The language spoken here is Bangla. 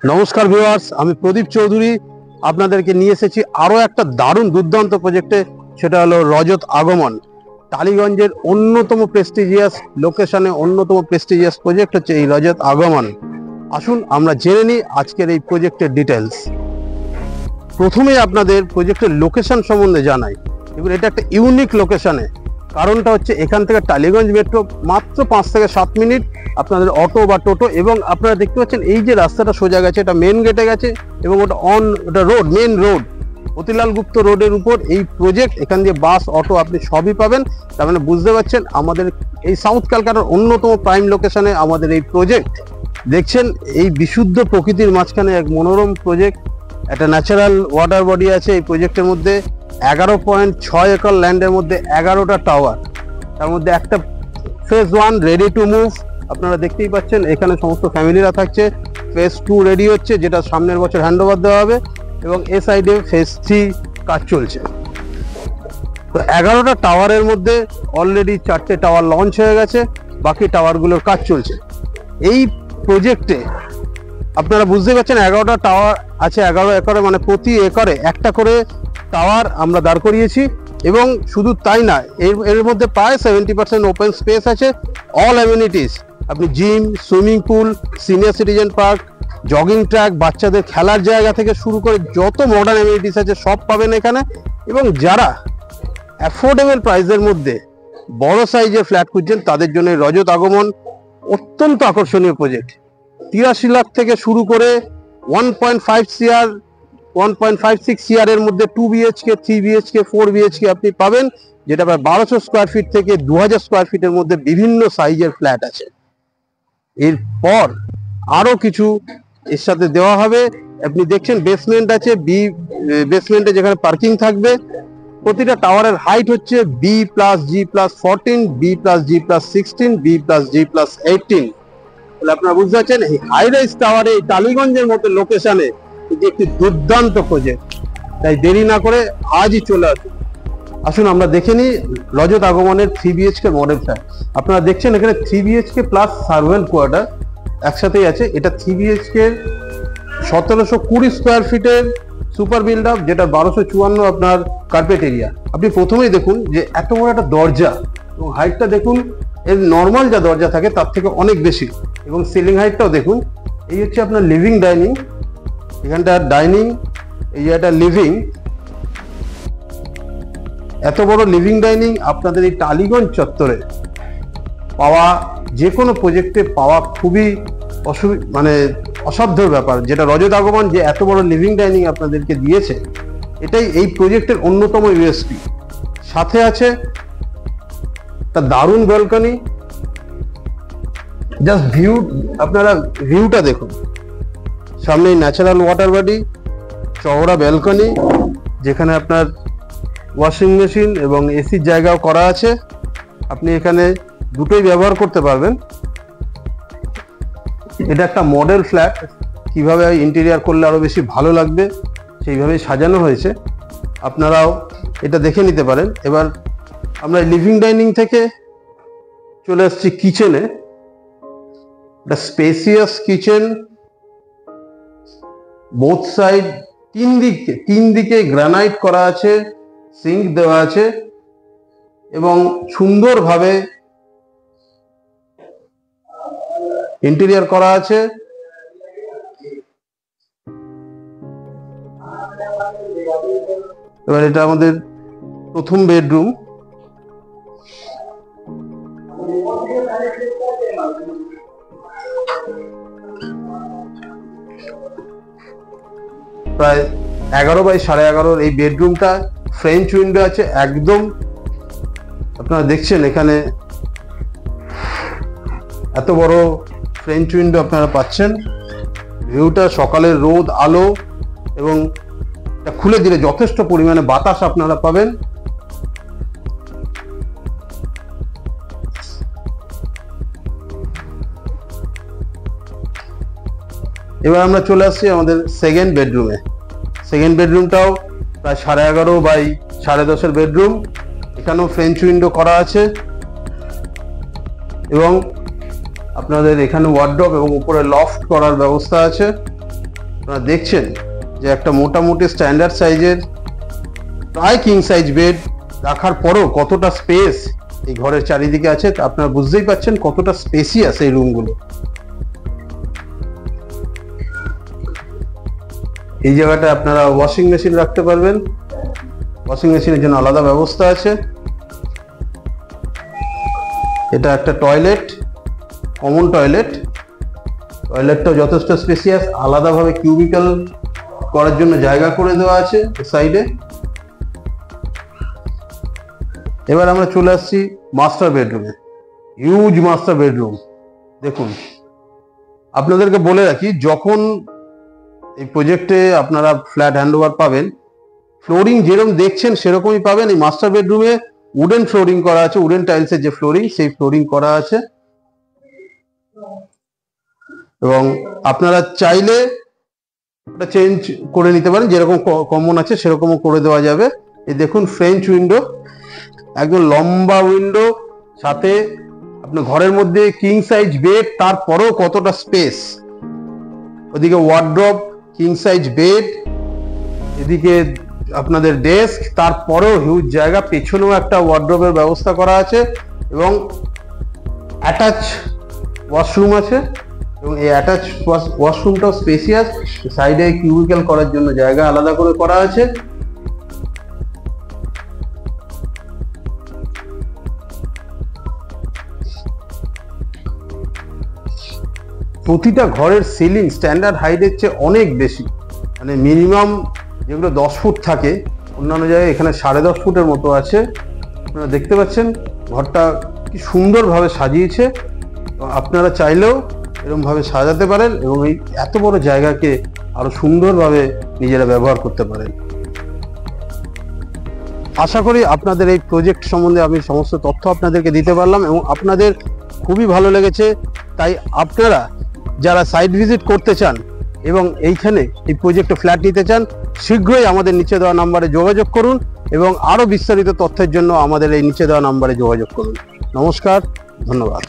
নমস্কার ভিউয়ার্স, আমি প্রদীপ চৌধুরী আপনাদেরকে নিয়ে এসেছি আরো একটা দারুণ দুর্দান্ত প্রজেক্টে। সেটা হলো রজত আগমন। টালিগঞ্জের অন্যতম প্রেস্টিজিয়াস লোকেশনে অন্যতম প্রেস্টিজিয়াস প্রজেক্ট হচ্ছে এই রজত আগমন। আসুন আমরা জেনে নিই আজকের এই প্রজেক্টের ডিটেলস। প্রথমে আপনাদের প্রজেক্টের লোকেশন সম্বন্ধে জানাই। এবার এটা একটা ইউনিক লোকেশনে, কারণটা হচ্ছে এখান থেকে টালিগঞ্জ মেট্রো মাত্র 5 থেকে 7 মিনিট আপনাদের অটো বা টোটো, এবং আপনারা দেখতে পাচ্ছেন এই যে রাস্তাটা সোজা গেছে এটা মেন গেটে গেছে, এবং ওটা রোড, মেন রোড, মতিলাল গুপ্ত রোডের উপর এই প্রজেক্ট। এখান দিয়ে বাস, অটো আপনি সবই পাবেন। তার মানে বুঝতে পারছেন আমাদের এই সাউথ ক্যালকাটার অন্যতম প্রাইম লোকেশনে আমাদের এই প্রজেক্ট। দেখছেন এই বিশুদ্ধ প্রকৃতির মাঝখানে এক মনোরম প্রজেক্ট। একটা ন্যাচারাল ওয়াটার বডি আছে এই প্রজেক্টের মধ্যে। 11.6 একর ল্যান্ডের মধ্যে 11টা টাওয়ার, তার মধ্যে একটা ফেজ 1 রেডি টু মুভ। আপনারা দেখতেই পাচ্ছেন এখানে সমস্ত ফ্যামিলিরা থাকছে। ফেজ 2 রেডি হচ্ছে, যেটা সামনের বছর হ্যান্ড ওভার দেওয়া হবে, এবং এ সাইডে ফেজ 3 কাজ চলছে। তো 11টা টাওয়ারের মধ্যে অলরেডি 4টে টাওয়ার লঞ্চ হয়ে গেছে, বাকি টাওয়ারগুলোর কাজ চলছে। এই প্রজেক্টে আপনারা বুঝতে পারছেন 11টা টাওয়ার আছে 11 একরে, মানে প্রতি একরে একটা করে টাওয়ার আমরা দাঁড় করিয়েছি। এবং শুধু তাই না, এর মধ্যে প্রায় 70% ওপেন স্পেস আছে। অল অ্যামিনিটিস, আপনি gym, swimming pool, senior citizen park, jogging track, বাচ্চাদের খেলার জায়গা থেকে শুরু করে যত মডার্ন অ্যামিনিটিস আছে সব পাবেন এখানে। এবং যারা অ্যাফোর্ডেবল প্রাইসের মধ্যে বড় সাইজের ফ্ল্যাট খুঁজছেন তাদের জন্য রজত আগমন অত্যন্ত আকর্ষণীয় প্রজেক্ট। 83 লাখ থেকে শুরু করে 1.5 CR, 1.56 CR এর মধ্যে 2 BHK, 3 BHK, 4 BHK আপনি পাবেন, যেটা প্রায় 1200 স্কোয়ার ফিট থেকে 2000 স্কোয়ার ফিটের মধ্যে বিভিন্ন সাইজের ফ্ল্যাট আছে। এরপর আরো কিছু এর সাথে দেওয়া হবে। আপনি দেখছেন বেসমেন্ট আছে, বেসমেন্টে যেখানে পার্কিং থাকবে। প্রতিটা টাওয়ারের হাইট হচ্ছে B+G+14, B+G+16, B+G+18। তাহলে আপনারা বুঝতে পারছেন এই হাই রাইজ টাওয়ারে এই টালিগঞ্জের মতো লোকেশনে এটি একটি দুর্দান্ত প্রজেক্ট। তাই দেরি না করে আজই চলে আসুন আমরা দেখে নিই রজত আগমনের 3 BHK মডেল ফ্ল্যাট। আপনারা দেখছেন এখানে 3 BHK প্লাস সার্ভেন্ট কোয়ার্টার একসাথেই আছে। এটা 3 BHK 1720 স্কোয়ার ফিটের সুপার বিল্ড আপ, যেটা 1254 আপনার কার্পেট এরিয়া। আপনি প্রথমেই দেখুন যে এত বড় একটা দরজা, এবং হাইটটা দেখুন এর নর্মাল যা দরজা থাকে তার থেকে অনেক বেশি, এবং সিলিং হাইটটাও দেখুন। এই হচ্ছে আপনার লিভিং ডাইনিং, এখানটা ডাইনিং, এই একটা লিভিং। এত বড় লিভিং ডাইনিং আপনাদের এই টালিগঞ্জ চত্বরে পাওয়া, যে কোনো প্রজেক্টে পাওয়া খুবই অসাধ্য ব্যাপার। যেটা রজত আগমন যে এত বড় লিভিং ডাইনিং আপনাদেরকে দিয়েছে, এটাই এই প্রজেক্টের অন্যতম ইউএসপি। সাথে আছে একটা দারুণ ব্যালকনি। জাস্ট ভিউ, আপনারা ভিউটা দেখুন। সামনে ন্যাচারাল ওয়াটার বডি, চওড়া ব্যালকনি, যেখানে আপনার ওয়াশিং মেশিন এবং এসির জায়গাও করা আছে। আপনি এখানে দুটোই ব্যবহার করতে পারবেন। এটা একটা মডেল ফ্ল্যাট, কিভাবে ইন্টেরিয়ার করলে আরো বেশি ভালো লাগবে সেইভাবেই সাজানো হয়েছে, আপনারাও এটা দেখে নিতে পারেন। এবার আমরা লিভিং ডাইনিং থেকে চলে আসছি কিচেনে। একটা স্পেসিয়াস কিচেন, বোথ সাইড, তিন দিকে গ্রানাইট করা আছে, সিঙ্ক দেওয়া আছে, এবং সুন্দরভাবে ইন্টেরিয়ার করা আছে। এবার এটা আমাদের প্রথম বেডরুম। প্রায় 11x11 এই বেডরুমটা। ফ্রেঞ্চ উইন্ডো আছে একদম। আপনারা দেখছেন এখানে এত বড় ফ্রেঞ্চ উইন্ডো আপনারা পাচ্ছেন। ভিউটা সকালের রোদ, আলো, এবং এটা খুলে দিলে যথেষ্ট পরিমাণে বাতাস আপনারা পাবেন। এবার আমরা চলে আসছি আমাদের সেকেন্ড বেডরুমে। সেকেন্ড বেডরুমটাও প্রায় 11.5x10 বেডরুম। এখানেও ফ্রেঞ্চ উইন্ডো করা আছে, এবং আপনাদের এখানে ওয়ার্ডরোব এবং উপরে লফট করার ব্যবস্থা আছে। আপনারা দেখছেন যে একটা মোটামুটি স্ট্যান্ডার্ড সাইজের প্রায় কিং সাইজ বেড রাখার পরও কতটা স্পেস এই ঘরের চারিদিকে আছে, আপনারা বুঝতেই পারছেন কতটা স্পেসিয়াস এই রুমগুলো। এই জায়গাটা আপনারা ওয়াশিং মেশিন রাখতে পারবেন, ওয়াশিং মেশিনের জন্য আলাদা ব্যবস্থা আছে। এটা একটা টয়লেট, কমন টয়লেট। টয়লেটটাও যথেষ্ট স্পেসিয়াস, আলাদাভাবে কিউবিক্যাল করার জন্য জায়গা করে দেওয়া আছে সাইডে। এবার আমরা চলে আসছি মাস্টার বেডরুমে। Huge master bedroom. দেখুন, আপনাদেরকে বলে রাখি, যখন এই প্রজেক্টে আপনারা ফ্ল্যাট হ্যান্ডওভার পাবেন, ফ্লোরিং যেরকম দেখছেন সেরকমই পাবেন। এই মাস্টার বেডরুমে উডেন ফ্লোরিং করা আছে, উডেন টাইলসের যে ফ্লোরিং সেই ফ্লোরিং করা আছে। এবং আপনারা চাইলে ওটা চেঞ্জ করে নিতে পারেন, যেরকম কমন আছে সেরকমও করে দেওয়া যাবে। এই দেখুন ফ্রেঞ্চ উইন্ডো, একদম লম্বা উইন্ডো, সাথে আপনার ঘরের মধ্যে কিং সাইজ বেড, তারপরেও কতটা স্পেস। ওদিকে ওয়ার্ড্রপ, কিং সাইজ বেড, এদিকে আপনাদের ডেস্ক, তারপরেও হিউজ জায়গা। পেছনেও একটা ওয়ার্ড্রপের ব্যবস্থা করা আছে এবং অ্যাটাচ ওয়াশরুম আছে। এবং এই অ্যাটাচ ওয়াশরুমটাও স্পেসিয়াস, সাইডে কিউবিক্যাল করার জন্য জায়গা আলাদা করে করা আছে। প্রতিটা ঘরের সিলিং স্ট্যান্ডার্ড হাইটের চেয়ে অনেক বেশি, মানে মিনিমাম যেগুলো 10 ফুট থাকে অন্যান্য জায়গায় এখানে 10.5 ফুটের মতো আছে। আপনারা দেখতে পাচ্ছেন ঘরটা কি সুন্দরভাবে সাজিয়েছে। আপনারা চাইলেও এরকমভাবে সাজাতে পারেন এবং এই এত বড় জায়গাকে আরো সুন্দরভাবে নিজেরা ব্যবহার করতে পারেন। আশা করি আপনাদের এই প্রজেক্ট সম্বন্ধে আমি সমস্ত তথ্য আপনাদেরকে দিতে পারলাম এবং আপনাদের খুবই ভালো লেগেছে। তাই আপনারা যারা সাইট ভিজিট করতে চান এবং এইখানে এই প্রজেক্টে ফ্ল্যাট নিতে চান, শীঘ্রই আমাদের নিচে দেওয়া নাম্বারে যোগাযোগ করুন এবং আরও বিস্তারিত তথ্যের জন্য আমাদের এই নিচে দেওয়া নাম্বারে যোগাযোগ করুন। নমস্কার, ধন্যবাদ।